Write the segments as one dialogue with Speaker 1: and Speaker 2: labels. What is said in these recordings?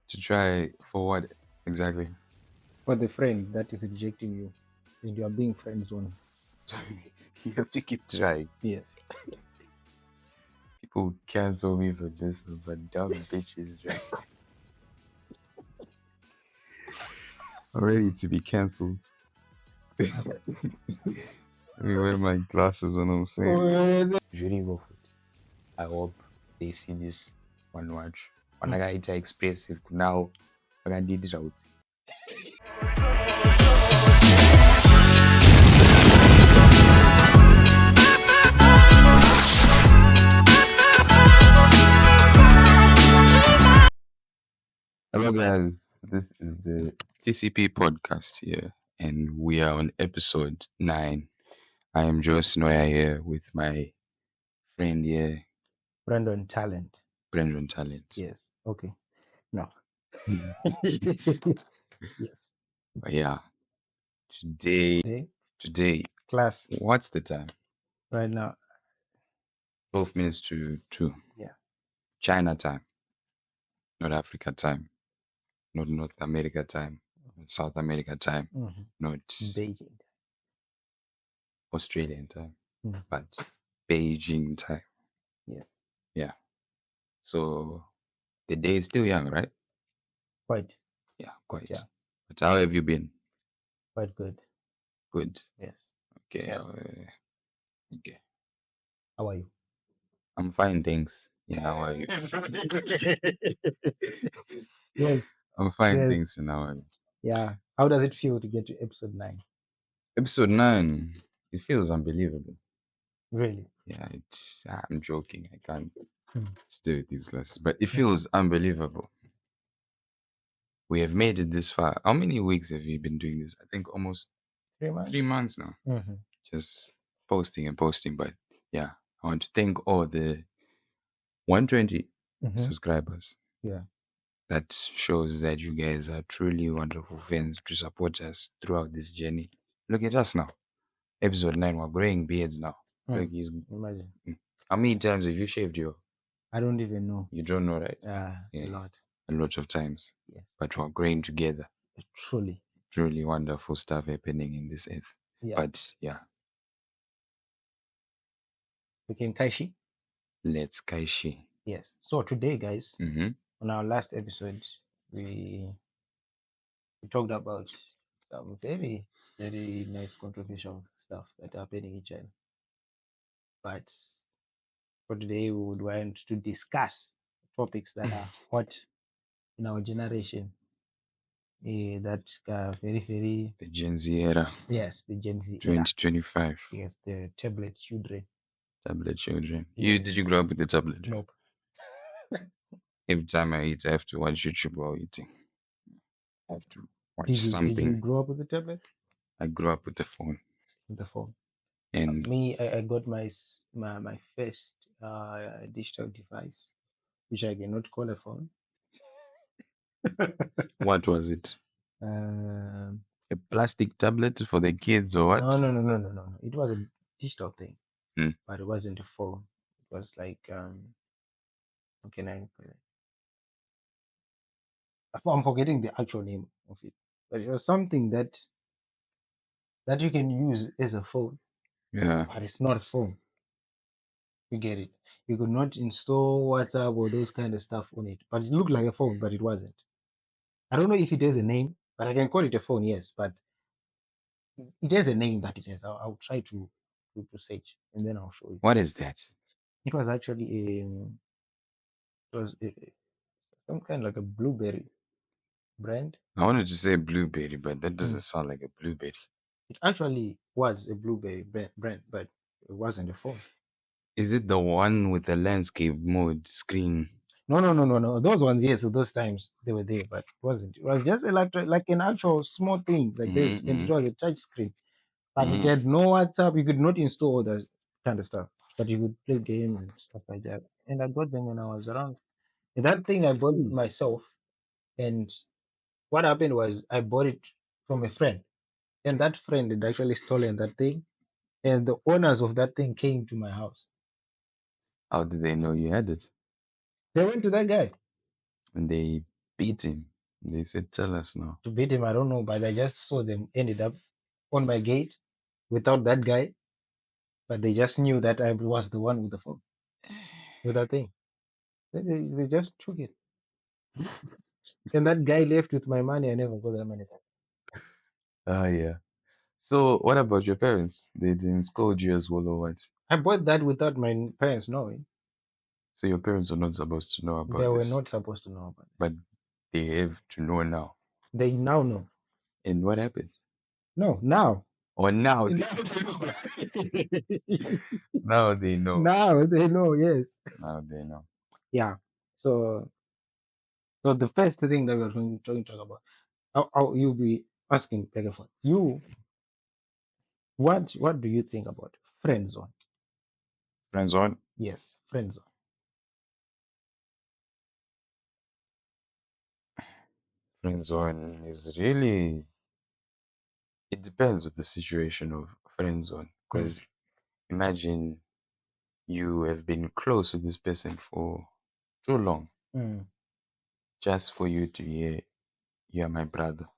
Speaker 1: To try for what exactly?
Speaker 2: For the friend that is rejecting you, and you are being friend zone.
Speaker 1: You have to keep trying.
Speaker 2: Yes.
Speaker 1: People cancel me for this, but dumb bitches, right? Ready to be cancelled. Let me wear my glasses when I'm saying. Usually go for it. I hope they see this one watch. Wanakaita expressive now. Vakandidira utsi. Hello guys, this is the TCP podcast here, and we are on episode 9. I am Joe Snoya here with my friend here,
Speaker 2: Brandon Talent.
Speaker 1: Brendan Talent.
Speaker 2: Yes. Okay. No. Yes.
Speaker 1: But yeah, today,
Speaker 2: Okay.
Speaker 1: today,
Speaker 2: Class
Speaker 1: what's the time?
Speaker 2: right now.
Speaker 1: 12 minutes to 2.
Speaker 2: Yeah.
Speaker 1: China time, not Africa time, not North America time, not South America time,
Speaker 2: Mm-hmm.
Speaker 1: not
Speaker 2: Beijing.
Speaker 1: Australian time,
Speaker 2: Mm.
Speaker 1: but Beijing time.
Speaker 2: Yes.
Speaker 1: Yeah. So the day is still young, right?
Speaker 2: Quite.
Speaker 1: Yeah, quite.
Speaker 2: Yeah.
Speaker 1: But how have you been?
Speaker 2: Quite good.
Speaker 1: Good.
Speaker 2: Yes.
Speaker 1: Okay.
Speaker 2: Yes.
Speaker 1: Okay.
Speaker 2: How are you?
Speaker 1: I'm fine, thanks. Yeah, how are you?
Speaker 2: Yes.
Speaker 1: I'm fine,
Speaker 2: Yes.
Speaker 1: thanks. And how are you?
Speaker 2: Yeah. How does it feel to get to episode 9?
Speaker 1: Episode 9. It feels unbelievable.
Speaker 2: Really?
Speaker 1: Yeah, I'm joking. I can't
Speaker 2: Mm.
Speaker 1: stay with these lessons, but it feels unbelievable. We have made it this far. How many weeks have you been doing this? I think almost
Speaker 2: 3 months?
Speaker 1: 3 months now.
Speaker 2: Mm-hmm.
Speaker 1: Just posting and posting. But yeah, I want to thank all the 120
Speaker 2: Mm-hmm.
Speaker 1: subscribers.
Speaker 2: Yeah.
Speaker 1: That shows that you guys are truly wonderful fans to support us throughout this journey. Look at us now. Episode 9, we're growing beards now. Look,
Speaker 2: Imagine.
Speaker 1: how many times have you shaved your?
Speaker 2: I don't even know.
Speaker 1: You don't know, right?
Speaker 2: A
Speaker 1: Yeah,
Speaker 2: lot.
Speaker 1: a lot of times.
Speaker 2: Yes.
Speaker 1: But we're growing together.
Speaker 2: Truly.
Speaker 1: Truly wonderful stuff happening in this earth.
Speaker 2: Yeah.
Speaker 1: But yeah,
Speaker 2: Became Kaishi.
Speaker 1: let's Kaishi.
Speaker 2: Yes. So today, guys,
Speaker 1: Mm-hmm.
Speaker 2: on our last episode, we talked about some very, very nice controversial stuff that happening in China. But for today, we would want to discuss topics that are hot in our generation. That very, very,
Speaker 1: The Gen Z era,
Speaker 2: yes, the Gen Z era.
Speaker 1: 2025.
Speaker 2: Yes, the tablet children.
Speaker 1: Tablet children.
Speaker 2: Yes.
Speaker 1: Did you grow up with the tablet?
Speaker 2: Nope.
Speaker 1: Every time I eat, I have to watch YouTube while eating. I have to watch
Speaker 2: Did you
Speaker 1: something.
Speaker 2: grow up with the tablet?
Speaker 1: I grew up with the phone.
Speaker 2: With the phone.
Speaker 1: And
Speaker 2: Me, I got my first digital device, which I cannot call a phone.
Speaker 1: what was it?
Speaker 2: Um,
Speaker 1: A plastic tablet for the kids or what?
Speaker 2: no. It was a digital thing,
Speaker 1: Mm.
Speaker 2: but it wasn't a phone. It was like how can I put it? I'm forgetting the actual name of it, but it was something that you can use as a phone,
Speaker 1: Yeah.
Speaker 2: but it's not a phone. You get it? You could not install WhatsApp or those kind of stuff on it, but it looked like a phone, but it wasn't. I don't know if it has a name, but I can call it a phone, yes, but it has a name that it has. I'll try to search and then I'll show you.
Speaker 1: What is that?
Speaker 2: It was actually some kind like a blueberry brand.
Speaker 1: I wanted to say blueberry, but that doesn't sound like a blueberry.
Speaker 2: It actually was a blueberry brand, but it wasn't a phone.
Speaker 1: Is it the one with the landscape mode screen?
Speaker 2: No. Those ones, yes, those times they were there, but it wasn't. It was just like an actual small thing like this, and it was a touch screen. But it had no WhatsApp. You could not install all that kind of stuff, but you could play games and stuff like that. And I got them when I was around. And that thing I bought it myself. And what happened was I bought it from a friend, and that friend had actually stolen that thing. And the owners of that thing came to my house.
Speaker 1: How did they know you had it?
Speaker 2: They went to that guy.
Speaker 1: And they Beat him. They said, tell us now.
Speaker 2: To beat him, I don't know, but I just saw them ended up on my gate without that guy. But they just knew that I was the one with the phone, with that thing. They just took it. And that guy left with my money. I never got that money back.
Speaker 1: Ah, yeah. So, what about your parents? They didn't scold you as well or what?
Speaker 2: I bought that without my parents knowing.
Speaker 1: So, your parents are not supposed to know
Speaker 2: They
Speaker 1: about
Speaker 2: were
Speaker 1: this,
Speaker 2: not supposed to know about it.
Speaker 1: but they have to know now.
Speaker 2: They now know.
Speaker 1: And what happened?
Speaker 2: No, now.
Speaker 1: Or now they
Speaker 2: Now they know.
Speaker 1: now they know.
Speaker 2: Now they know, yes.
Speaker 1: Now they know.
Speaker 2: Yeah. So so the first thing that we're going to talk about, how you'll be asking Pegaphone, you what do you think about friend zone?
Speaker 1: Friends on.
Speaker 2: Yes, friend zone.
Speaker 1: Friends on is really, it depends with the situation of friend zone.
Speaker 2: Mm,
Speaker 1: Because imagine you have been close with this person for too long,
Speaker 2: mm,
Speaker 1: just for you to hear, you are my brother.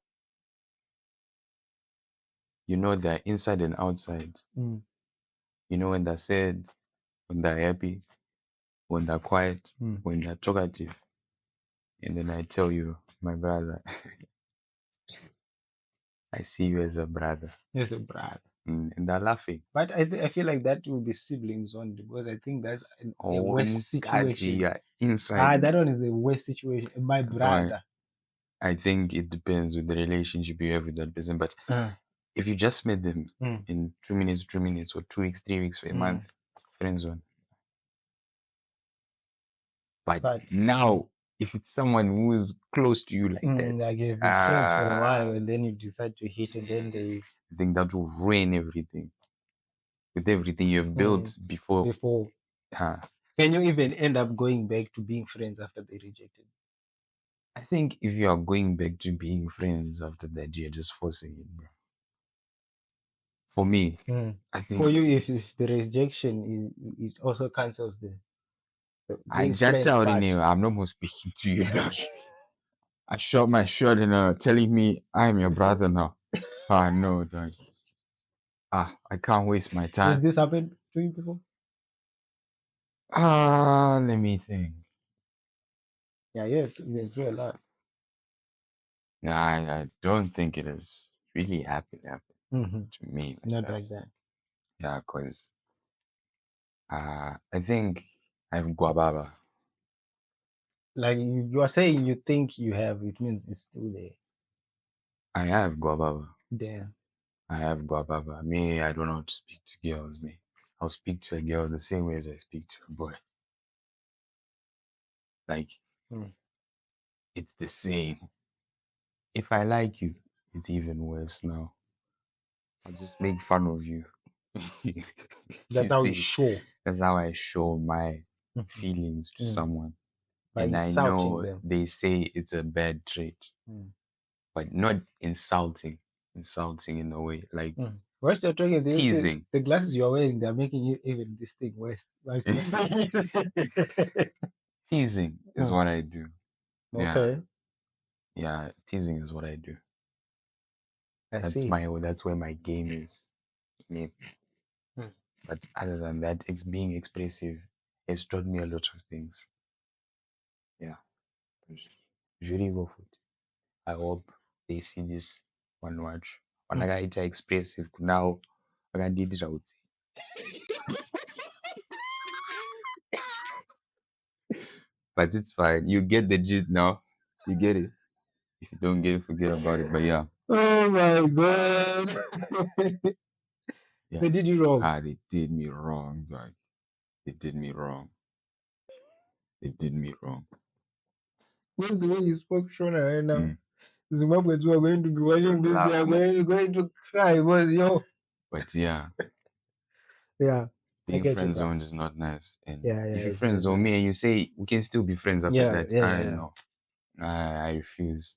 Speaker 1: You know they're inside and outside.
Speaker 2: mm,
Speaker 1: You know when they're sad, when they're happy, when they're quiet,
Speaker 2: mm.
Speaker 1: when they're talkative. And then I tell you, my brother, I see you as a brother.
Speaker 2: Yes, brother.
Speaker 1: And they're laughing.
Speaker 2: But I feel like that will be siblings only because I think that's a
Speaker 1: Oh,
Speaker 2: worse
Speaker 1: Mukati,
Speaker 2: situation.
Speaker 1: you're inside
Speaker 2: Ah,
Speaker 1: me.
Speaker 2: that one is a worse situation. My
Speaker 1: That's why
Speaker 2: brother.
Speaker 1: I think it depends with the relationship you have with that person. But
Speaker 2: Uh,
Speaker 1: if you just met them
Speaker 2: mm,
Speaker 1: in 2 minutes, 3 minutes, or 2 weeks, 3 weeks, for a
Speaker 2: mm.
Speaker 1: month, friend zone. But
Speaker 2: But
Speaker 1: now, if it's someone who's close to you like that,
Speaker 2: like you've been friends for a while
Speaker 1: ah,
Speaker 2: and then you decide to hit and then they
Speaker 1: I think that will ruin everything. With everything you've
Speaker 2: mm,
Speaker 1: built before.
Speaker 2: before.
Speaker 1: Huh?
Speaker 2: Can you even end up going back to being friends after they rejected?
Speaker 1: I think if you are going back to being friends after that, you're just forcing it, bro. For me,
Speaker 2: Mm.
Speaker 1: I
Speaker 2: For
Speaker 1: think
Speaker 2: you, if the rejection it also cancels the
Speaker 1: I
Speaker 2: being
Speaker 1: got
Speaker 2: friends
Speaker 1: out in
Speaker 2: part.
Speaker 1: here. I'm not more speaking to you, dog. I shot my shot and telling me I'm your brother now. Ah, no, dog. I can't waste my
Speaker 2: Has
Speaker 1: time.
Speaker 2: this happened to you before?
Speaker 1: Let me think.
Speaker 2: Yeah, yeah, you've been through a lot.
Speaker 1: No, I don't think it has really happened
Speaker 2: Hmm.
Speaker 1: to me like
Speaker 2: Not
Speaker 1: that.
Speaker 2: like that.
Speaker 1: Yeah, because I think I have guababa.
Speaker 2: Like you are saying you think you have, it means it's still there.
Speaker 1: I have guababa.
Speaker 2: There.
Speaker 1: I have guababa. Me, I don't know how to speak to girls. Me, I'll speak to a girl the same way as I speak to a boy. Like,
Speaker 2: Mm.
Speaker 1: it's the same. If I like you, it's even worse now. I'll just make fun of you. You
Speaker 2: That's how you
Speaker 1: see,
Speaker 2: show.
Speaker 1: that's how I show my
Speaker 2: Mhm.
Speaker 1: feelings to
Speaker 2: Mm.
Speaker 1: someone.
Speaker 2: By
Speaker 1: And I
Speaker 2: insulting
Speaker 1: know
Speaker 2: them.
Speaker 1: they say it's a bad trait,
Speaker 2: Mm.
Speaker 1: but not insulting. Insulting in a way, like
Speaker 2: Mm. Whilst you're talking, they say
Speaker 1: teasing.
Speaker 2: the glasses you are wearing, they're making you even this thing worse. Whilst you're saying it.
Speaker 1: Teasing is
Speaker 2: Mm.
Speaker 1: what I do. Yeah,
Speaker 2: Okay,
Speaker 1: yeah, teasing is what I do.
Speaker 2: I
Speaker 1: That's
Speaker 2: see.
Speaker 1: my that's where my game is. Me.
Speaker 2: Mm.
Speaker 1: But other than that, it's being expressive. It's taught me a lot of things. Yeah. Jury go foot. I hope they see this one watch. When I
Speaker 2: Mm.
Speaker 1: got expressive now, I can do it out. But it's fine. You get the gist now. You get it. If you don't get it, forget about it. But yeah,
Speaker 2: Oh my god.
Speaker 1: yeah.
Speaker 2: They did you wrong.
Speaker 1: They did me wrong, dog. They did me wrong. They did me wrong.
Speaker 2: What's the way you spoke Shona right now?
Speaker 1: Mm.
Speaker 2: Zimbabweans who are going to be watching this, they are
Speaker 1: Laughing.
Speaker 2: going to cry because yo.
Speaker 1: But yeah,
Speaker 2: Yeah, I
Speaker 1: being
Speaker 2: get you,
Speaker 1: friend
Speaker 2: bro.
Speaker 1: zoned is not nice. And
Speaker 2: Yeah,
Speaker 1: if
Speaker 2: yeah,
Speaker 1: you
Speaker 2: it's
Speaker 1: friend
Speaker 2: not
Speaker 1: zone
Speaker 2: nice.
Speaker 1: me and you say we can still be friends after
Speaker 2: Yeah,
Speaker 1: that,
Speaker 2: yeah, yeah,
Speaker 1: I
Speaker 2: yeah.
Speaker 1: know. I refuse.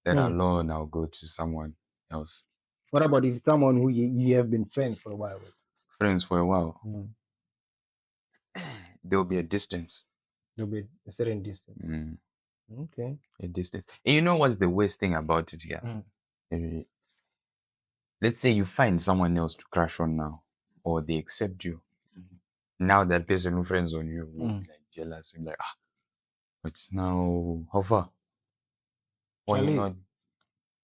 Speaker 1: Let
Speaker 2: Mm.
Speaker 1: alone I'll go to someone else.
Speaker 2: What about if someone who you have been friends for a while with?
Speaker 1: Friends for a while.
Speaker 2: Mm.
Speaker 1: There'll be a distance.
Speaker 2: There'll be a certain distance.
Speaker 1: Mm.
Speaker 2: Okay.
Speaker 1: A distance. And you know what's the worst thing about it? Yeah.
Speaker 2: Mm.
Speaker 1: Eh, let's say you find someone else to crush on now, or they accept you. Now that person who friends on you will
Speaker 2: Mm.
Speaker 1: be like jealous. Will be like, ah, but now how far? Why you
Speaker 2: Charlie,
Speaker 1: not,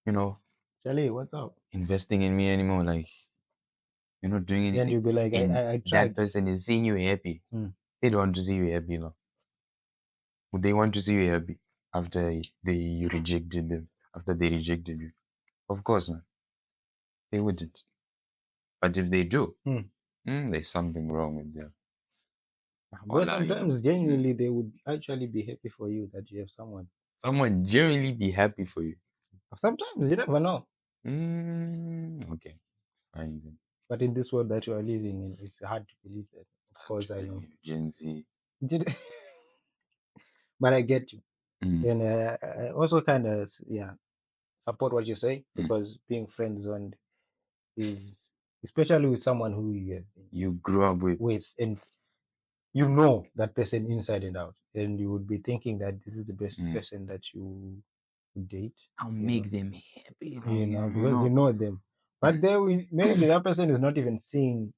Speaker 1: you know,
Speaker 2: Charlie, what's up?
Speaker 1: investing in me anymore? Like you're not doing
Speaker 2: Then
Speaker 1: anything.
Speaker 2: you'll be like,
Speaker 1: And
Speaker 2: I
Speaker 1: that
Speaker 2: tried.
Speaker 1: person is seeing you happy.
Speaker 2: Mm.
Speaker 1: They don't want to see you happy, no. Would they want to see you happy after they you rejected them? After they rejected you? Of course not. They wouldn't. But if they do,
Speaker 2: Mm.
Speaker 1: there's something wrong with them.
Speaker 2: Because
Speaker 1: Hola,
Speaker 2: sometimes
Speaker 1: mm,
Speaker 2: genuinely they would actually be happy for you that you have someone.
Speaker 1: someone genuinely be happy for you.
Speaker 2: Sometimes you never know.
Speaker 1: Okay, fine then.
Speaker 2: But in this world that you are living in, it's hard to believe that. Of
Speaker 1: Hard to
Speaker 2: course, I know.
Speaker 1: believe Gen Z.
Speaker 2: But I get you.
Speaker 1: Mm,
Speaker 2: And I also kind of, yeah, support what you say
Speaker 1: mm.
Speaker 2: because being friend zoned is, especially with someone who you have been
Speaker 1: You grew up with.
Speaker 2: with and you know that person inside and out, and you would be thinking that this is the best
Speaker 1: Mm.
Speaker 2: person that you would date,
Speaker 1: I'll
Speaker 2: you know,
Speaker 1: make them happy.
Speaker 2: because you know them. But
Speaker 1: Mm.
Speaker 2: there, maybe that person is not even seeing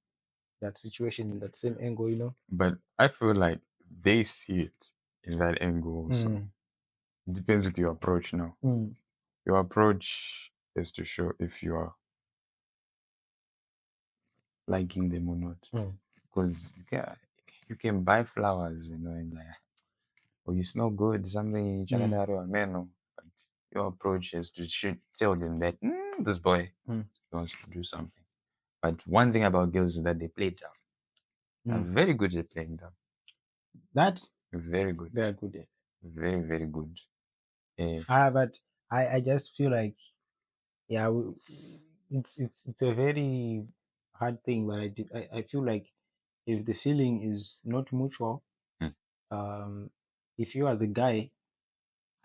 Speaker 2: that situation in that same angle, you know.
Speaker 1: But I feel like they see it in that angle also.
Speaker 2: Mm,
Speaker 1: It depends with your approach now.
Speaker 2: mm,
Speaker 1: Your approach is to show if you are liking them or not.
Speaker 2: mm,
Speaker 1: Because you can buy flowers, and like, oh, you smell good, something,
Speaker 2: mm,
Speaker 1: chakadaro, man. But your approach is to should tell them that this boy
Speaker 2: mm,
Speaker 1: wants to do something. But one thing about girls is that they play dumb. They're
Speaker 2: mm.
Speaker 1: very good at playing dumb.
Speaker 2: That
Speaker 1: Very good.
Speaker 2: they are good at.
Speaker 1: Very, very good. Eh,
Speaker 2: But I just feel like, yeah, it's a very hard thing. But I feel like if the feeling is not mutual,
Speaker 1: mm.
Speaker 2: um, if you are the guy,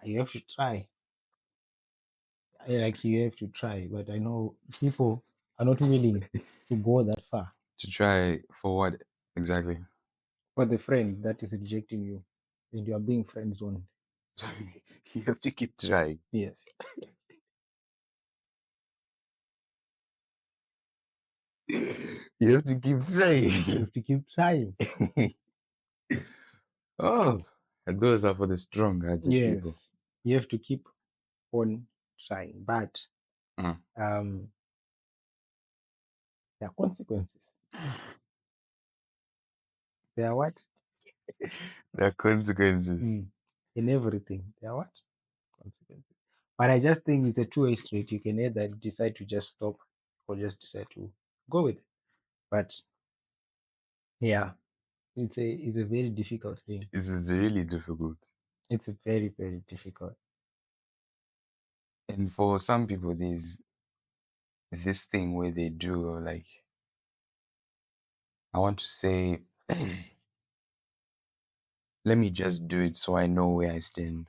Speaker 2: you have to try. Like you have to try. But I know people are not willing to go that far
Speaker 1: To try for what exactly?
Speaker 2: for the friend that is rejecting you, and you are being friend zoned.
Speaker 1: So you have to keep trying.
Speaker 2: Yes,
Speaker 1: You have to keep
Speaker 2: you
Speaker 1: trying.
Speaker 2: have to keep trying.
Speaker 1: Oh, and those are for the strong-hearted people.
Speaker 2: Yes, you have to keep on trying. But
Speaker 1: Mm.
Speaker 2: um, there are consequences. There are what?
Speaker 1: There are consequences.
Speaker 2: Mm. In everything. There are what? Consequences. But I just think it's a two-way street. You can either decide to just stop or just decide to go with it. But yeah, it's a very difficult thing.
Speaker 1: This is really difficult.
Speaker 2: It's a very, very difficult.
Speaker 1: And for some people, there's this thing where they do like, I want to say, let me just do it so I know where I stand.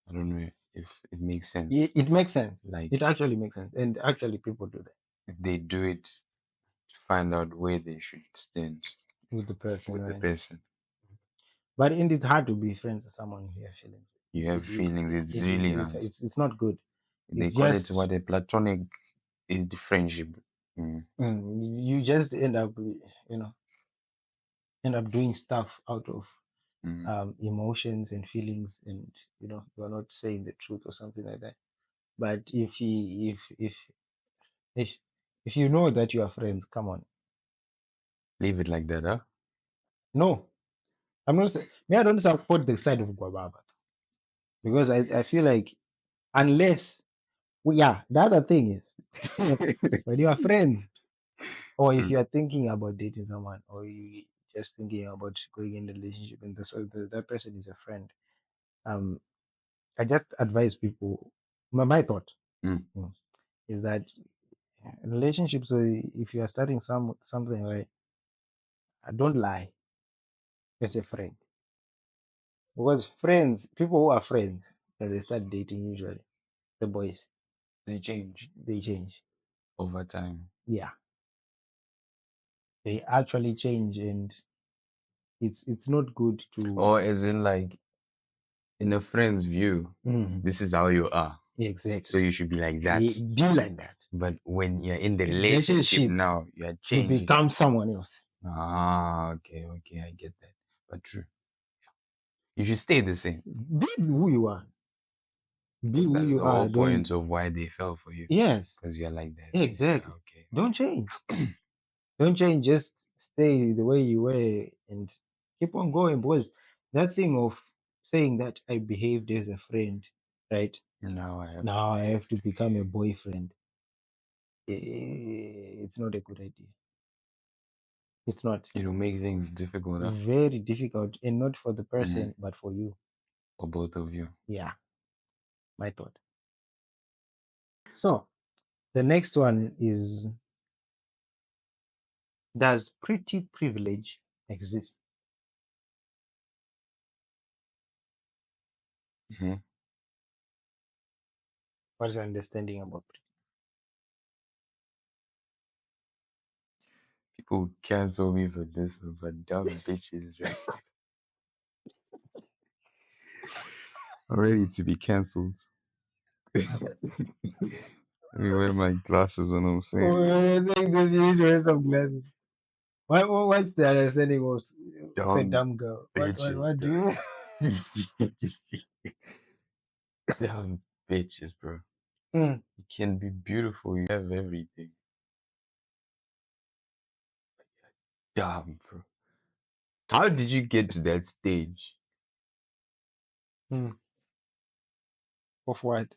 Speaker 1: I don't know if it makes sense.
Speaker 2: It makes sense.
Speaker 1: Like
Speaker 2: It actually makes sense. And actually people do that
Speaker 1: if they do it to find out where they should stand
Speaker 2: with the person,
Speaker 1: with the
Speaker 2: right?
Speaker 1: person.
Speaker 2: But it's hard to be friends with someone who you have feelings
Speaker 1: You have
Speaker 2: with.
Speaker 1: feelings. It's
Speaker 2: It is
Speaker 1: really hard.
Speaker 2: it's not good.
Speaker 1: They
Speaker 2: It's
Speaker 1: call it
Speaker 2: just
Speaker 1: what a platonic is the friendship.
Speaker 2: you just end up, you know, end up doing stuff out of
Speaker 1: Mm.
Speaker 2: emotions and feelings, and you know you're not saying the truth or something like that. But if if you know that you are friends, come on.
Speaker 1: Leave it like that, huh?
Speaker 2: No, I'm not saying me. I don't support the side of Guababa because I feel like unless yeah, the other thing is when you are friends or if
Speaker 1: Mm.
Speaker 2: you are thinking about dating someone or you just thinking about going in a relationship and that person is a friend, um I just advise people. My thought
Speaker 1: Mm.
Speaker 2: mm, is that relationships. If you are starting something, right, don't lie as a friend, because friends, people who are friends, when they start dating, usually the boys
Speaker 1: They change
Speaker 2: they change.
Speaker 1: over time.
Speaker 2: Yeah, they actually change, and it's not good to.
Speaker 1: Or as in like in a friend's view, this is how you are. So
Speaker 2: Exactly.
Speaker 1: you should be like that.
Speaker 2: Be like that.
Speaker 1: But when you're in the
Speaker 2: In
Speaker 1: relationship
Speaker 2: relationship,
Speaker 1: now, you're
Speaker 2: you
Speaker 1: changing.
Speaker 2: become someone else.
Speaker 1: Okay, I get that. But true. You should stay the same.
Speaker 2: Be who you are. Be who
Speaker 1: That's
Speaker 2: you
Speaker 1: the whole
Speaker 2: are.
Speaker 1: point
Speaker 2: Don't.
Speaker 1: of why they fell for you.
Speaker 2: Yes.
Speaker 1: Because you're like that.
Speaker 2: Exactly.
Speaker 1: Yeah, okay.
Speaker 2: Don't change. Don't change. Just stay the way you were and keep on going. Because that thing of saying that I behaved as a friend, right?
Speaker 1: Now I have to
Speaker 2: Now I have
Speaker 1: behave
Speaker 2: to
Speaker 1: to be
Speaker 2: become a boyfriend. It's not a good idea. It's not.
Speaker 1: it'll make things difficult, huh?
Speaker 2: Very difficult, and not for the
Speaker 1: Mm-hmm.
Speaker 2: person, but for you.
Speaker 1: For both of you.
Speaker 2: Yeah, my thought. So the next one is: does pretty privilege exist?
Speaker 1: Mm-hmm.
Speaker 2: What is your understanding about pretty?
Speaker 1: People cancel me for this, but dumb bitches, right? I'm ready to be cancelled. Let me wear my glasses when I'm saying
Speaker 2: Oh, you're saying this, you need to wear some glasses. What's the understanding of a
Speaker 1: dumb
Speaker 2: dumb girl?
Speaker 1: bitches,
Speaker 2: What do you?
Speaker 1: dumb bitches, bro.
Speaker 2: Mm,
Speaker 1: You can be beautiful, you have everything. Dumb, bro. How did you get to that stage?
Speaker 2: mm. Of what?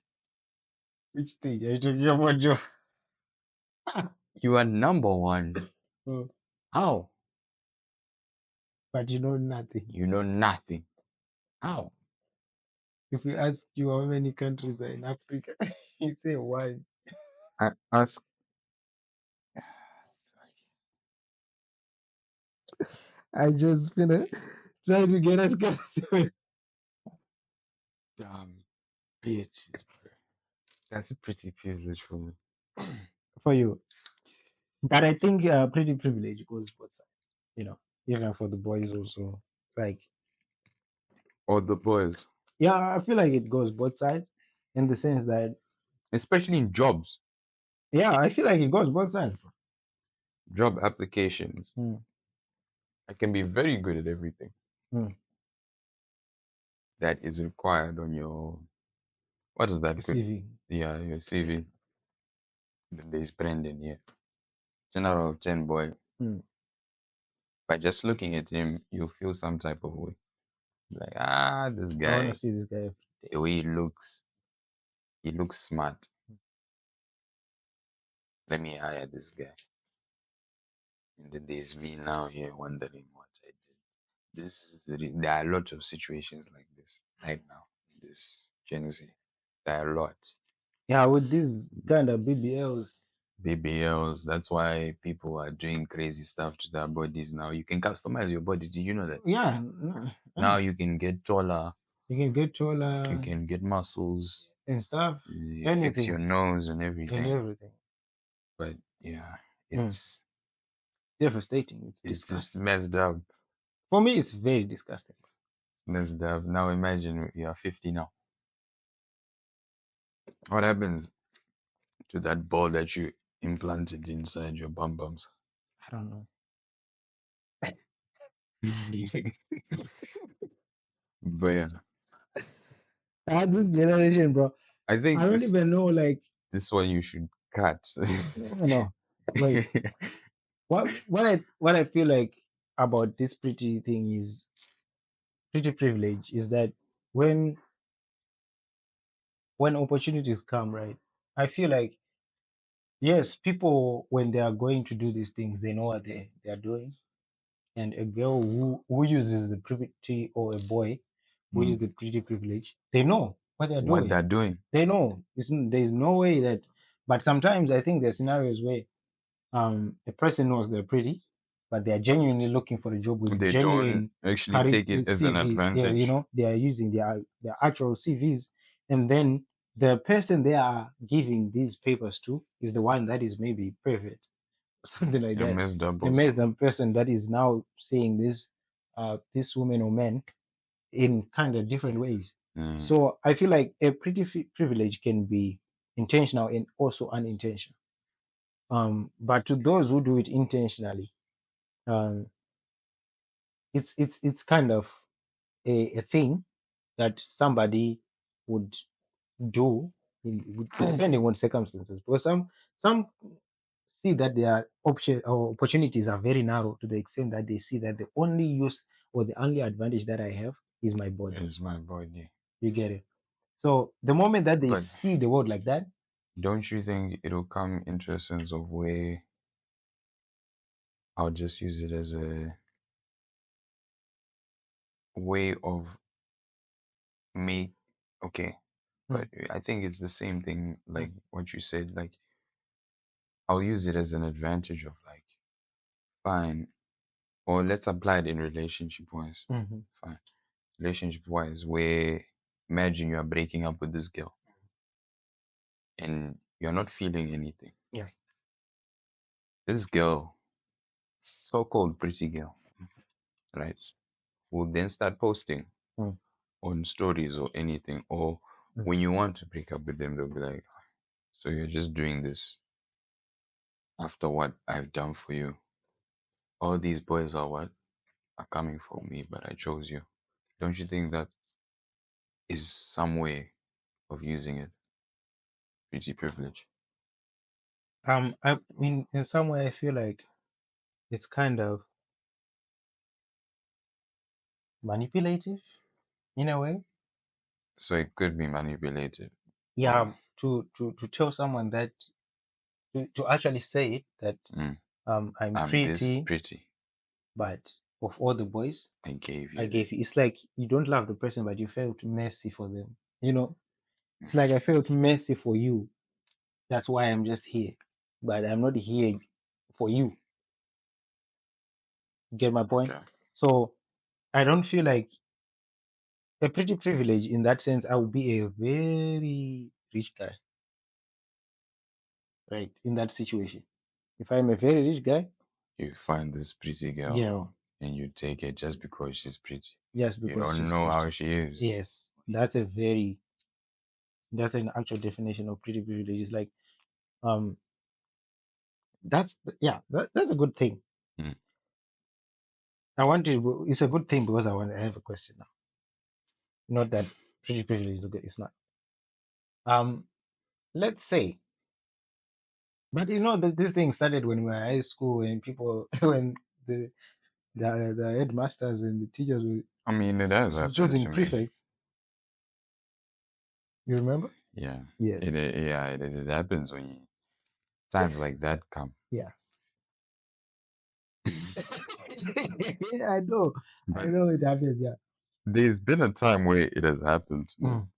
Speaker 2: Which stage are you talking about, Joe?
Speaker 1: You are number one.
Speaker 2: Oh,
Speaker 1: How?
Speaker 2: but you know nothing.
Speaker 1: You know nothing. How?
Speaker 2: If we ask you how many countries are in Africa, you say one.
Speaker 1: I ask.
Speaker 2: I just try to get us guys
Speaker 1: Dumb bitches, bro. That's a pretty privilege for me.
Speaker 2: for you. But I think pretty privilege goes both sides. You know, even for the boys also. Like,
Speaker 1: Or the boys,
Speaker 2: yeah, I feel like it goes both sides in the sense that,
Speaker 1: especially in jobs,
Speaker 2: yeah, I feel like it goes both sides.
Speaker 1: job applications.
Speaker 2: Mm,
Speaker 1: I can be very good at everything
Speaker 2: mm.
Speaker 1: that is required on your. What is that good?
Speaker 2: CV.
Speaker 1: Yeah, your CV. Then there's Brendan here. 10 out of 10, boy.
Speaker 2: Mm.
Speaker 1: By just looking at him, you feel some type of way. Like, this
Speaker 2: I want to
Speaker 1: guy,
Speaker 2: see this guy every day.
Speaker 1: the way he looks smart. Let me hire this guy. And then there's me now here wondering what I did. There are a lot of situations like this right now in this Gen Z. There are a lot.
Speaker 2: Yeah, with these kind of BBLs.
Speaker 1: BBLs, that's why people are doing crazy stuff to their bodies now. You can customize your body. Did you know that?
Speaker 2: Yeah,
Speaker 1: Now you can get taller,
Speaker 2: you can get
Speaker 1: you
Speaker 2: taller
Speaker 1: can get muscles,
Speaker 2: and stuff,
Speaker 1: fix your
Speaker 2: anything
Speaker 1: nose and
Speaker 2: and
Speaker 1: everything.
Speaker 2: everything.
Speaker 1: But yeah,
Speaker 2: Mm.
Speaker 1: it's
Speaker 2: Devastating. It's
Speaker 1: it's
Speaker 2: disgusting.
Speaker 1: messed up.
Speaker 2: For me, it's very disgusting.
Speaker 1: Messed up. Now imagine you are 50 now. What happens to that ball that you implanted inside your bum bums?
Speaker 2: I don't know.
Speaker 1: But yeah,
Speaker 2: This generation, bro.
Speaker 1: I
Speaker 2: I
Speaker 1: think
Speaker 2: don't
Speaker 1: this
Speaker 2: even know. Like,
Speaker 1: this one you should cut.
Speaker 2: no. Wait. What I feel like about this pretty thing is pretty privilege is that when when opportunities come, right? I feel like, yes, people when they are going to do these things, they know what they are doing. And a girl who uses the pretty, or a boy who uses
Speaker 1: Mm,
Speaker 2: the pretty privilege, they know what they're
Speaker 1: what
Speaker 2: doing.
Speaker 1: they're doing.
Speaker 2: They know. There's no way that. But sometimes I think there are scenarios where a person knows they're pretty, but they are genuinely looking for a job with
Speaker 1: They don't
Speaker 2: genuine
Speaker 1: actually take it as an
Speaker 2: CVs. Yeah,
Speaker 1: advantage.
Speaker 2: they are using their actual CVs, and then the person they are giving these papers to is the one that is maybe private, something like
Speaker 1: You're
Speaker 2: that.
Speaker 1: messed up
Speaker 2: A
Speaker 1: also.
Speaker 2: messed up person that is now seeing this woman or man in kind of different ways.
Speaker 1: Mm.
Speaker 2: So I feel like a pretty privilege can be intentional and also unintentional. But to those who do it intentionally, um, it's kind of a thing that somebody would do depending on circumstances. Because some see that their option or opportunities are very narrow to the extent that they see that the only use or the only advantage that I have is my body.
Speaker 1: Is my body.
Speaker 2: You get it? So the moment that they
Speaker 1: But
Speaker 2: see the world like that,
Speaker 1: don't you think it'll come into a sense of where I'll just use it as a way of make okay.
Speaker 2: mm,
Speaker 1: But I think it's the same thing
Speaker 2: mm,
Speaker 1: like what you said. Like I'll use it as an advantage of like fine. Or let's apply it in relationship wise.
Speaker 2: mhm,
Speaker 1: Fine. Relationship wise, where imagine you are breaking up with this girl and you're not feeling anything.
Speaker 2: yeah,
Speaker 1: This girl, so called pretty girl, right, will then start posting
Speaker 2: mm,
Speaker 1: on stories or anything. Or
Speaker 2: mm.
Speaker 1: when you want to break up with them, they'll be like, so you're just doing this after what I've done for you. All these boys are what? Are coming for me, but I chose you. Don't you think that is some way of using it? Pretty privilege.
Speaker 2: I mean, in some way, I feel like it's kind of manipulative in a way.
Speaker 1: So it could be manipulated.
Speaker 2: Yeah,
Speaker 1: Or
Speaker 2: to tell someone that to actually say it that
Speaker 1: mm,
Speaker 2: I'm
Speaker 1: I'm this
Speaker 2: pretty,
Speaker 1: pretty.
Speaker 2: but of all the boys,
Speaker 1: I gave
Speaker 2: I
Speaker 1: you the
Speaker 2: gave you. It's like you don't love the person, but you felt mercy for them. You know, it's
Speaker 1: mm,
Speaker 2: like I felt mercy for you. That's why I'm just here, but I'm not here for you. Get my point?
Speaker 1: okay.
Speaker 2: So I don't feel like a pretty privilege in that sense. I would be a very rich guy, right? In that situation, if I'm a very rich guy,
Speaker 1: You find this pretty girl
Speaker 2: yeah,
Speaker 1: and you take it just because she's pretty.
Speaker 2: just
Speaker 1: You
Speaker 2: because
Speaker 1: don't
Speaker 2: she's
Speaker 1: know how
Speaker 2: pretty.
Speaker 1: she is.
Speaker 2: Yes, that's an actual definition of pretty privilege. It's like um yeah, that's a good thing.
Speaker 1: Mm.
Speaker 2: It's a good thing because I have a question now. Not that pretty privilege is good. It's not. Um, let's say, but you know that this thing started when we were in high school and people when the the headmasters and the teachers were
Speaker 1: I mean, it has happened
Speaker 2: choosing
Speaker 1: to me.
Speaker 2: prefects. You remember?
Speaker 1: Yeah.
Speaker 2: Yes.
Speaker 1: It happens when you, times like that come.
Speaker 2: Yeah. Yeah, I know. I
Speaker 1: But
Speaker 2: know it happens. Yeah.
Speaker 1: there's been a time where it has happened to me.
Speaker 2: Mm,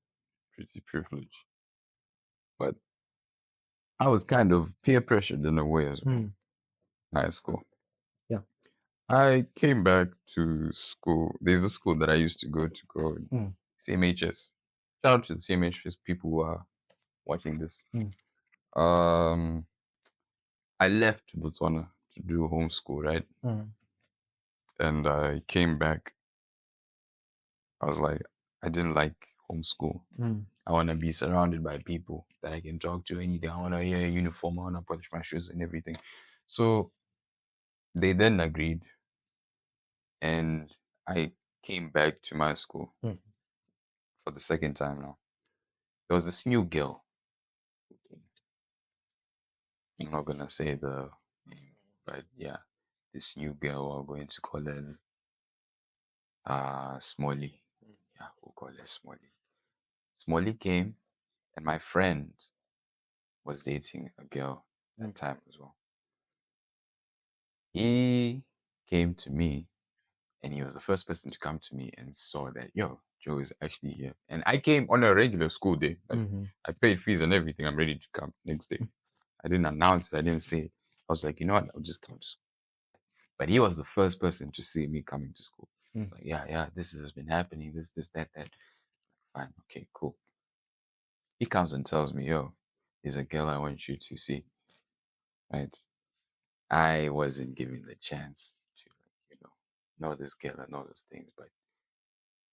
Speaker 1: Pretty privilege. But I was kind of peer pressured in a way as well.
Speaker 2: mm,
Speaker 1: High school.
Speaker 2: yeah.
Speaker 1: I came back to school. There's a school that I used to go to called
Speaker 2: Mm,
Speaker 1: CMHS. Shout out to the CMHS people who are watching this.
Speaker 2: mm,
Speaker 1: Um, I left Botswana to do homeschool, right?
Speaker 2: mm,
Speaker 1: And I came back. I was like, I didn't like homeschool.
Speaker 2: mm,
Speaker 1: I want to be surrounded by people that I can talk to anything. I want to wear a uniform. I want to polish my shoes and everything. So they then agreed, and I came back to my school
Speaker 2: mm,
Speaker 1: for the second time now. There was this new girl. I'm not gonna say the name, but yeah, this new girl. We're going to call her Smolly. Yeah, we'll call her Smolly. Smolly came, and my friend was dating a girl
Speaker 2: mm,
Speaker 1: that time as well. He came to me, and he was the first person to come to me and saw that yo, Joe is actually here. And I came on a regular school day. Like
Speaker 2: mhm,
Speaker 1: I paid fees and everything. I'm ready to come next day. I didn't announce it. I didn't say it. I was like, you know what? I'll just come to school. But he was the first person to see me coming to school.
Speaker 2: mm,
Speaker 1: Like, yeah, yeah, this has been happening. This, that, that. Fine, okay, cool. He comes and tells me, yo, there's a girl I want you to see. Right? I wasn't given the chance to, know this girl and all those things, but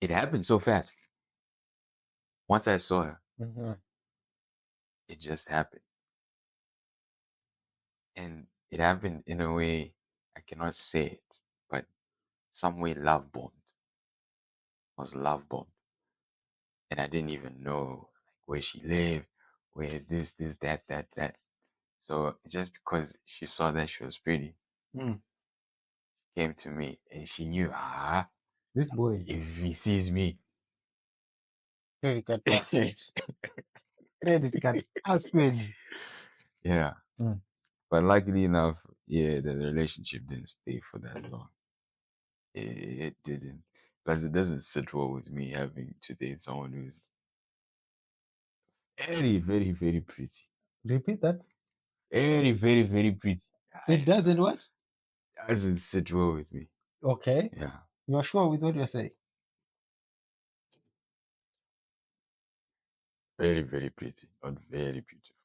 Speaker 1: it happened so fast. Once I saw her,
Speaker 2: Mm-hmm.
Speaker 1: it just happened. And it happened in a way I cannot say it, but some way love bond was love bond. And I didn't even know like where she lived, where this, that. So just because she saw that she was pretty,
Speaker 2: Mm.
Speaker 1: came to me and she knew,
Speaker 2: This boy,
Speaker 1: if he sees me,
Speaker 2: credit card password, credit card password.
Speaker 1: yeah.
Speaker 2: Mm.
Speaker 1: But luckily enough, yeah, the relationship didn't stay for that long. It didn't. Because it doesn't sit well with me having to date someone who's very, very, very pretty.
Speaker 2: Repeat that.
Speaker 1: Very, very, very pretty.
Speaker 2: It doesn't what?
Speaker 1: Doesn't sit well with me.
Speaker 2: Okay.
Speaker 1: Yeah.
Speaker 2: You are sure with what you're saying?
Speaker 1: Very, very pretty. Not very beautiful.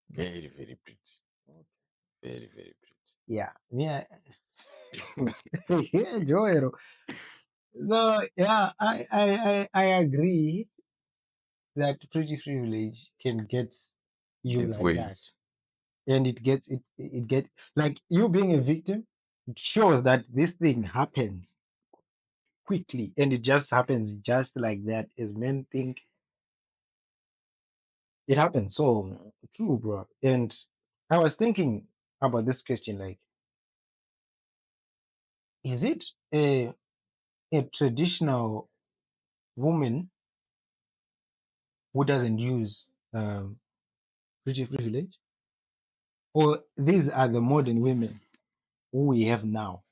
Speaker 1: Very, very pretty. Very, very pretty.
Speaker 2: Yeah. Yeah. Yeah, Joel. So yeah, I agree that pretty privilege can get you
Speaker 1: It's
Speaker 2: like that.
Speaker 1: ways.
Speaker 2: And it get like you being a victim, it shows that this thing happened quickly and it just happens just like that as men think it happens. So true, bro. And I was thinking about this question, like, is it a traditional woman who doesn't use pretty privilege? Or these are the modern women who we have now,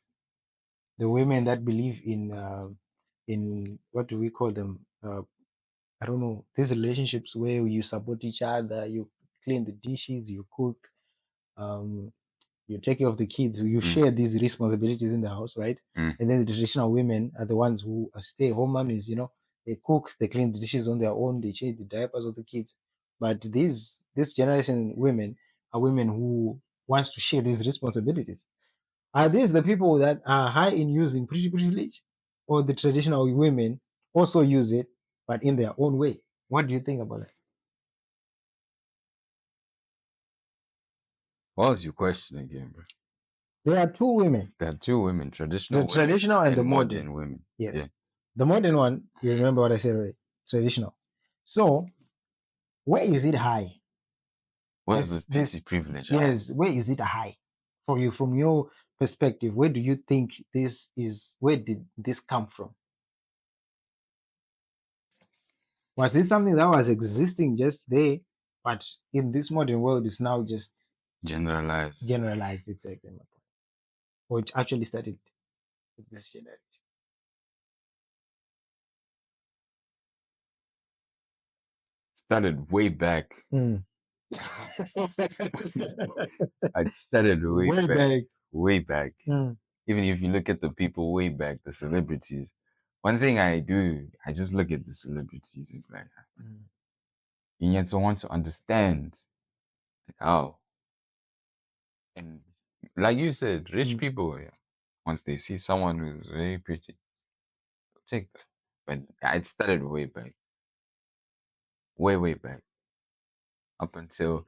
Speaker 2: the women that believe in what do we call them? I don't know, these relationships where you support each other, you clean the dishes, you cook, um, you take care of the kids, you
Speaker 1: Mm,
Speaker 2: share these responsibilities in the house, right?
Speaker 1: mm,
Speaker 2: And then the traditional women are the ones who are stay-home mommies, they cook, they clean the dishes on their own, they change the diapers of the kids. But this generation women are women who wants to share these responsibilities. Are these the people that are high in using pretty privilege, or the traditional women also use it, but in their own way? What do you think about that?
Speaker 1: what was your question again, bro?
Speaker 2: There are two women,
Speaker 1: There are two women,
Speaker 2: the
Speaker 1: traditional women
Speaker 2: traditional and the
Speaker 1: and
Speaker 2: modern.
Speaker 1: modern women. Yeah.
Speaker 2: Yes. The modern one, you remember what I said, right? Traditional. So where is it high?
Speaker 1: What's the
Speaker 2: This
Speaker 1: pretty privilege I?
Speaker 2: yes, where is it high for you from your perspective? Where do you think this is? Where did this come from? Was it something that was existing just there, but in this modern world is now just
Speaker 1: Generalized.
Speaker 2: generalized? Exactly my point. Or it actually started with this generation.
Speaker 1: Started way back.
Speaker 2: Mm.
Speaker 1: I started way
Speaker 2: Way
Speaker 1: back.
Speaker 2: back.
Speaker 1: Way back.
Speaker 2: Mm.
Speaker 1: Even if you look at the people way back, the celebrities, one thing I do, I just look at the celebrities and like,
Speaker 2: Mm.
Speaker 1: you need to want to understand like, how. And like you said, rich
Speaker 2: Mm.
Speaker 1: people, yeah, once they see someone who's very pretty, they'll take that. But it started way back, way, way back, up until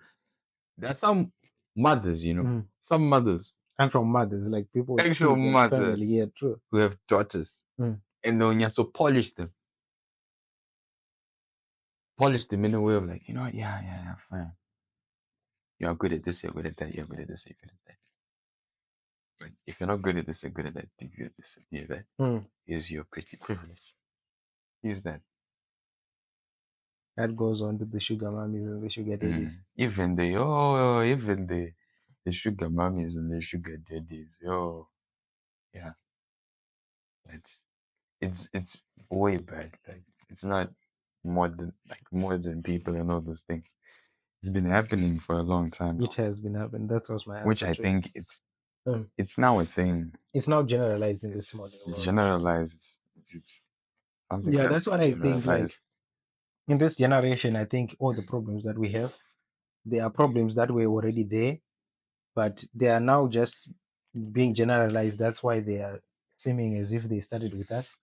Speaker 1: there are some mothers,
Speaker 2: Mm.
Speaker 1: some mothers,
Speaker 2: And from mothers, like people with
Speaker 1: actual
Speaker 2: kids and family.
Speaker 1: mothers
Speaker 2: Yeah, true.
Speaker 1: who have daughters,
Speaker 2: Mm.
Speaker 1: and they'll so polish them in a way of like, you know what, yeah, yeah, yeah, fine. You're good at this, you're good at that, you're good at this, you're good at that. But if you're not good at this, you're good at that, you're good at this, you're that.
Speaker 2: Mm.
Speaker 1: Here's your pretty privilege. Here's that.
Speaker 2: That goes on to the sugar mummies and the sugar daddies.
Speaker 1: Even the sugar mummies and the sugar daddies, yeah, it's it's way back. Like it's not modern people and all those things. It's been happening for a long time
Speaker 2: It
Speaker 1: now,
Speaker 2: has been happening. That was my
Speaker 1: which
Speaker 2: answer
Speaker 1: I
Speaker 2: too.
Speaker 1: think
Speaker 2: Mm.
Speaker 1: it's now a thing.
Speaker 2: It's now generalized in this modern
Speaker 1: It's
Speaker 2: world.
Speaker 1: generalized. It's something
Speaker 2: Yeah,
Speaker 1: that's
Speaker 2: that's what I think. Like
Speaker 1: generalized.
Speaker 2: in this generation, I think all the problems that we have, they are problems that were already there, but they are now just being generalized. That's why they are seeming as if they started with us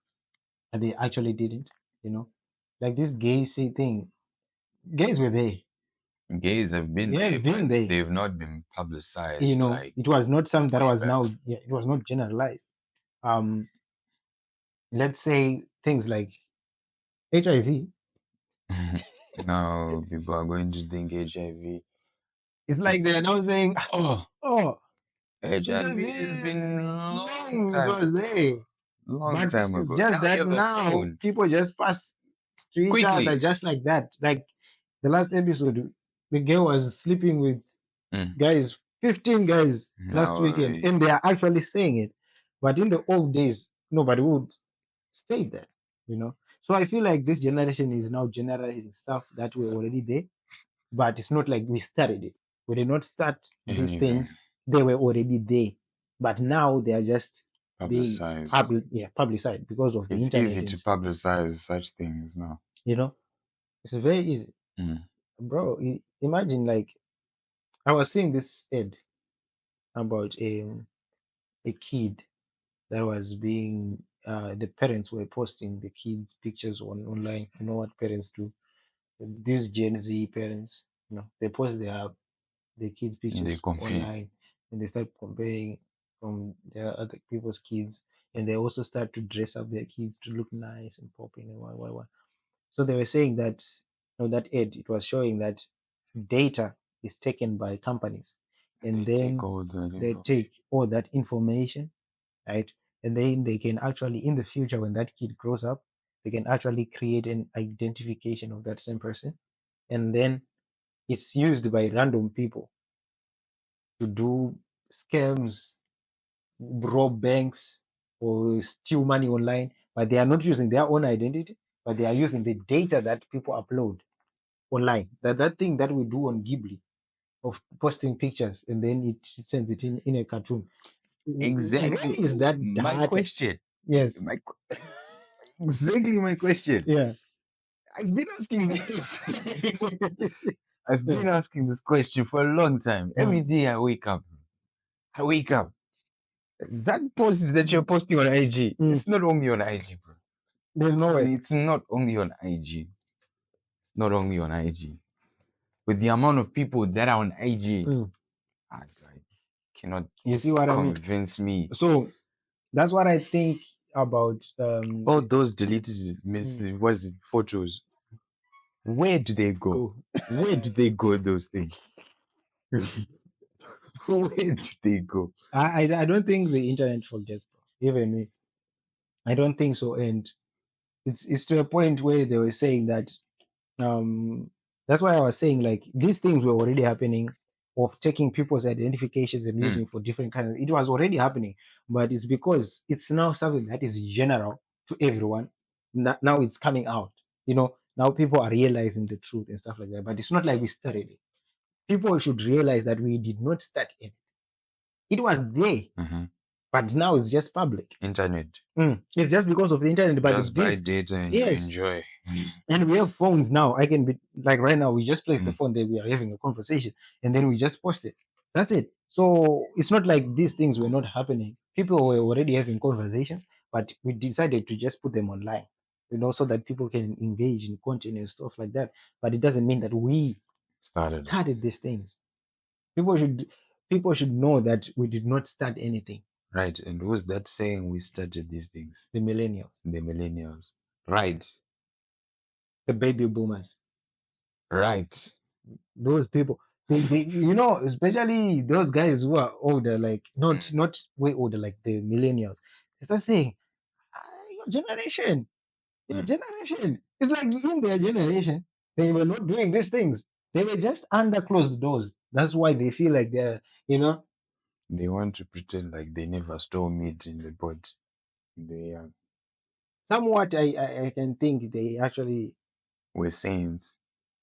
Speaker 2: and they actually didn't, you know. like this gay say thing. Gays were there.
Speaker 1: Gays have been
Speaker 2: Gays
Speaker 1: there,
Speaker 2: been
Speaker 1: but
Speaker 2: there.
Speaker 1: they've not been publicized like
Speaker 2: It was not something that
Speaker 1: way
Speaker 2: was
Speaker 1: back.
Speaker 2: now. Yeah, it was not generalized. Um, let's say things like HIV.
Speaker 1: Now people are going to think HIV
Speaker 2: It's like they're
Speaker 1: is
Speaker 2: now saying,
Speaker 1: oh
Speaker 2: "Oh,
Speaker 1: HIV has been
Speaker 2: HIV,
Speaker 1: long
Speaker 2: no, it
Speaker 1: time
Speaker 2: was
Speaker 1: ago.
Speaker 2: there."
Speaker 1: Long
Speaker 2: But
Speaker 1: time
Speaker 2: it's
Speaker 1: ago.
Speaker 2: just
Speaker 1: Now you
Speaker 2: that
Speaker 1: have a
Speaker 2: now
Speaker 1: phone.
Speaker 2: people just pass to each other
Speaker 1: Quickly.
Speaker 2: just like that. Like the last episode, the girl was sleeping with
Speaker 1: Mm.
Speaker 2: guys, 15 guys last
Speaker 1: Now
Speaker 2: weekend, and they are actually saying it. But in the old days, nobody would state that, you know. So I feel like this generation is now generalizing stuff that were already there, but it's not like we started it. We did not start these
Speaker 1: anything
Speaker 2: things; they were already there, but now they are just being
Speaker 1: publicized.
Speaker 2: publicized because of the
Speaker 1: It's
Speaker 2: internet
Speaker 1: easy
Speaker 2: and
Speaker 1: to
Speaker 2: stuff.
Speaker 1: publicize such things now.
Speaker 2: You know, it's very easy,
Speaker 1: Mm.
Speaker 2: bro. Imagine like I was seeing this ad about a kid that was being the parents were posting the kids pictures on online. You know what parents do? These Gen Z parents, they post their kids
Speaker 1: They
Speaker 2: pictures
Speaker 1: compare.
Speaker 2: online, and they start comparing from their other people's kids, and they also start to dress up their kids to look nice and popping and what. So they were saying that, that ad, it was showing that data is taken by companies, and
Speaker 1: They take
Speaker 2: then
Speaker 1: all that
Speaker 2: they
Speaker 1: information.
Speaker 2: take all that information, right? And then they can actually, in the future, when that kid grows up, they can actually create an identification of that same person, and then it's used by random people to do scams, rob banks, or steal money online. But they are not using their own identity, but they are using the data that people upload online. That thing that we do on Ghibli of posting pictures and then it sends it in a cartoon. Where
Speaker 1: Exactly
Speaker 2: is that
Speaker 1: my
Speaker 2: data?
Speaker 1: question.
Speaker 2: Yes.
Speaker 1: My exactly my question.
Speaker 2: Yeah.
Speaker 1: I've been asking this. I've been asking this question for a long time. Every
Speaker 2: Mm,
Speaker 1: day I wake up. I wake up. That post that you're posting on IG,
Speaker 2: mm.
Speaker 1: it's not only on IG, bro.
Speaker 2: There's no way.
Speaker 1: It's not only on IG. Not only on IG. With the amount of people that are on IG,
Speaker 2: Mm.
Speaker 1: I cannot
Speaker 2: You see what I mean?
Speaker 1: convince me.
Speaker 2: So that's what I think about
Speaker 1: All those deleted
Speaker 2: mm,
Speaker 1: what is it, photos. Where do they go?
Speaker 2: go.
Speaker 1: Where do they go? Those things. Where do they go?
Speaker 2: I don't think the internet forgets, bro. Even me. I don't think so. And it's to a point where they were saying that that's why I was saying like these things were already happening of taking people's identifications and
Speaker 1: Mm,
Speaker 2: using for different kinds. It was already happening, but it's because it's now something that is general to everyone. Now it's coming out. Now people are realizing the truth and stuff like that. But it's not like we started it. People should realize that we did not start it. It was there,
Speaker 1: mhm.
Speaker 2: but now it's just public.
Speaker 1: Internet.
Speaker 2: It's just because of the internet.
Speaker 1: Just
Speaker 2: But
Speaker 1: buy
Speaker 2: this,
Speaker 1: data and you
Speaker 2: yes,
Speaker 1: enjoy.
Speaker 2: and we have phones now. I can be like right now, we just place the
Speaker 1: Mm,
Speaker 2: phone there, we are having a conversation, and then we just post it. That's it. So it's not like these things were not happening. People were already having conversations, but we decided to just put them online, so that people can engage in content and stuff like that. But it doesn't mean that we
Speaker 1: started.
Speaker 2: started these things. People should people should know that we did not start anything.
Speaker 1: Right. And who's that saying we started these things?
Speaker 2: The millennials,
Speaker 1: The millennials. Right.
Speaker 2: the baby boomers,
Speaker 1: Right.
Speaker 2: those people, especially those guys who are older, like
Speaker 1: Mm,
Speaker 2: not way older, like the millennials. They start saying, your generation, your
Speaker 1: mm.
Speaker 2: generation. It's like in their generation, they were not doing these things. They were just under closed doors. That's why they feel like they're,
Speaker 1: They want to pretend like they never stole meat in the pot. They
Speaker 2: somewhat. I can think they actually
Speaker 1: were saints.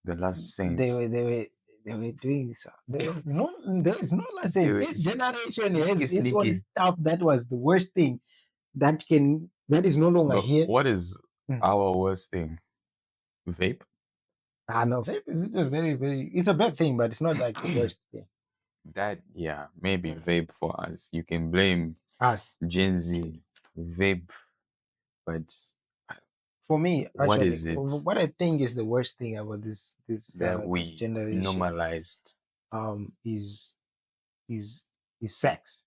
Speaker 1: The last
Speaker 2: they
Speaker 1: saints.
Speaker 2: were they were they were doing so. There is no
Speaker 1: They
Speaker 2: lesson.
Speaker 1: were
Speaker 2: Each generation has
Speaker 1: sneaky,
Speaker 2: its own
Speaker 1: sneaky.
Speaker 2: stuff that was the worst thing that is no longer
Speaker 1: But
Speaker 2: here.
Speaker 1: what is
Speaker 2: Mm.
Speaker 1: our worst thing? Vape?
Speaker 2: No, it's a very, very, it's a bad thing, but it's not like the worst thing.
Speaker 1: That, yeah, maybe vape for us. You can blame
Speaker 2: Us.
Speaker 1: Gen Z, vape, but
Speaker 2: For me,
Speaker 1: What
Speaker 2: actually,
Speaker 1: is it
Speaker 2: what I think is the worst thing about
Speaker 1: that
Speaker 2: this
Speaker 1: we
Speaker 2: generation
Speaker 1: normalized?
Speaker 2: um is is is sex.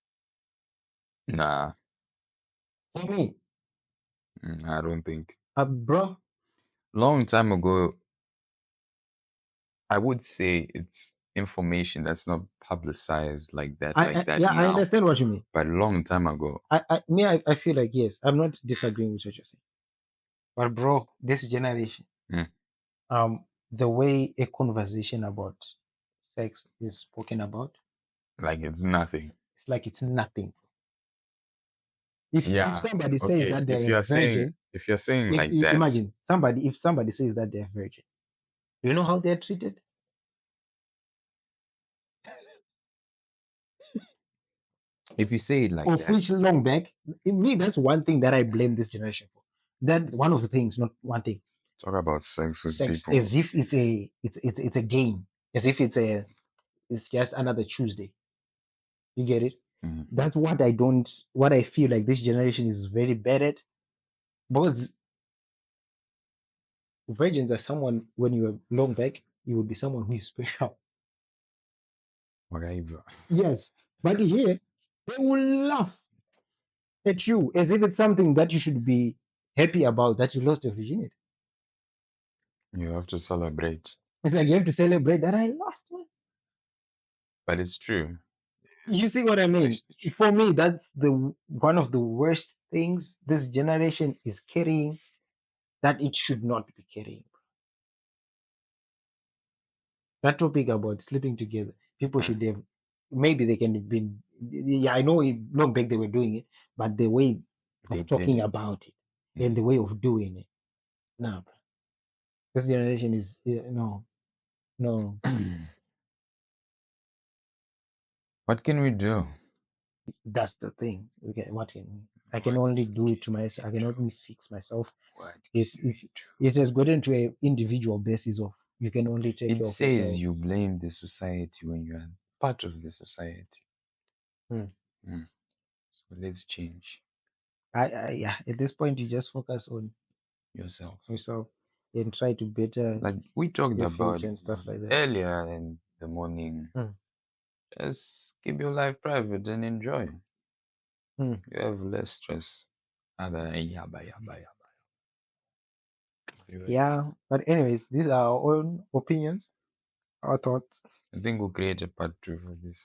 Speaker 1: Nah,
Speaker 2: For me,
Speaker 1: I don't think.
Speaker 2: bro,
Speaker 1: Long time ago, I would say it's information that's not publicized like that
Speaker 2: yeah, I
Speaker 1: now.
Speaker 2: understand what you mean.
Speaker 1: But a long time ago,
Speaker 2: I feel like yes, I'm not disagreeing with what you're saying, but bro, this generation,
Speaker 1: mm,
Speaker 2: the way a conversation about sex is spoken about,
Speaker 1: like it's nothing.
Speaker 2: it's like it's nothing. If
Speaker 1: Yeah.
Speaker 2: somebody says
Speaker 1: Okay.
Speaker 2: that they're a virgin,
Speaker 1: If you're saying
Speaker 2: if
Speaker 1: like that,
Speaker 2: imagine somebody if somebody says that they're virgin, you know how they're treated?
Speaker 1: if you say it like
Speaker 2: Of
Speaker 1: that,
Speaker 2: which long back, in me, that's one thing that I blame this generation for. That one of the things, not one thing,
Speaker 1: talk about sex with
Speaker 2: sex,
Speaker 1: people.
Speaker 2: as if it's a game, as if it's just another Tuesday. You get it?
Speaker 1: Mm,
Speaker 2: That's what I don't, what I feel like this generation is very bad at. Because virgins are someone, when you're long back, you will be someone who is special.
Speaker 1: whatever.
Speaker 2: Yes. But here, they will laugh at you as if it's something that you should be happy about, that you lost your virginity.
Speaker 1: You have to celebrate.
Speaker 2: It's like you have to celebrate that I lost one.
Speaker 1: But it's true.
Speaker 2: You see what I
Speaker 1: It's
Speaker 2: mean?
Speaker 1: actually true.
Speaker 2: For me, that's the one of the worst things this generation is carrying that it should not be carrying. That topic about sleeping together, people
Speaker 1: Mm,
Speaker 2: should have, maybe they can have been, yeah, I know long back they were doing it, but the way
Speaker 1: they
Speaker 2: of
Speaker 1: did
Speaker 2: talking
Speaker 1: it.
Speaker 2: about it and
Speaker 1: Mm.
Speaker 2: the way of doing it, now this generation is no, no.
Speaker 1: What can we do?
Speaker 2: That's the thing. Okay, what can I can only do it to myself. I can only fix myself.
Speaker 1: What
Speaker 2: It's,
Speaker 1: can
Speaker 2: it's
Speaker 1: we do?
Speaker 2: it has gotten to an individual basis of you can only take
Speaker 1: It
Speaker 2: care of
Speaker 1: says
Speaker 2: yourself.
Speaker 1: you blame the society when you are part of the society.
Speaker 2: Hmm.
Speaker 1: Mm. So let's change
Speaker 2: Yeah, at this point you just focus on
Speaker 1: yourself.
Speaker 2: yourself and try to better
Speaker 1: Like we talked
Speaker 2: your
Speaker 1: about
Speaker 2: future and stuff like that.
Speaker 1: earlier in the morning,
Speaker 2: Hmm.
Speaker 1: just keep your life private and enjoy.
Speaker 2: Hmm.
Speaker 1: You have less stress. Other than yabba yabba yabba. Yabba.
Speaker 2: Yeah, but anyways, these are our own opinions, our thoughts
Speaker 1: I think we'll create a part two for this.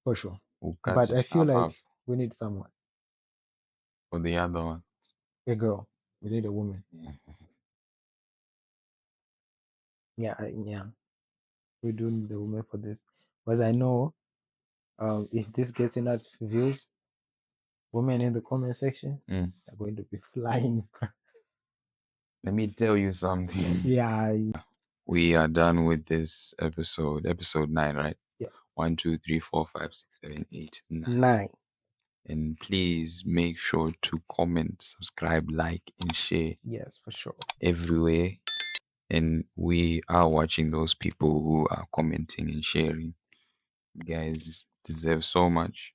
Speaker 2: for sure.
Speaker 1: We'll cut
Speaker 2: But I
Speaker 1: it
Speaker 2: feel
Speaker 1: half
Speaker 2: like
Speaker 1: half
Speaker 2: we need someone,
Speaker 1: for the other one.
Speaker 2: a girl. We need a woman.
Speaker 1: Yeah.
Speaker 2: Yeah, yeah. We do need a woman for this. Because I know if this gets enough views, women in the comment section
Speaker 1: Mm.
Speaker 2: are going to be flying.
Speaker 1: Let me tell you something.
Speaker 2: Yeah,
Speaker 1: We are done with this episode 9, right?
Speaker 2: yeah.
Speaker 1: 1, 2, 3, 4, 5, 6, 7, 8, 9.
Speaker 2: 9.
Speaker 1: And please make sure to comment, subscribe, like, and share
Speaker 2: Yes, for sure.
Speaker 1: everywhere. And we are watching those people who are commenting and sharing. You guys deserve so much.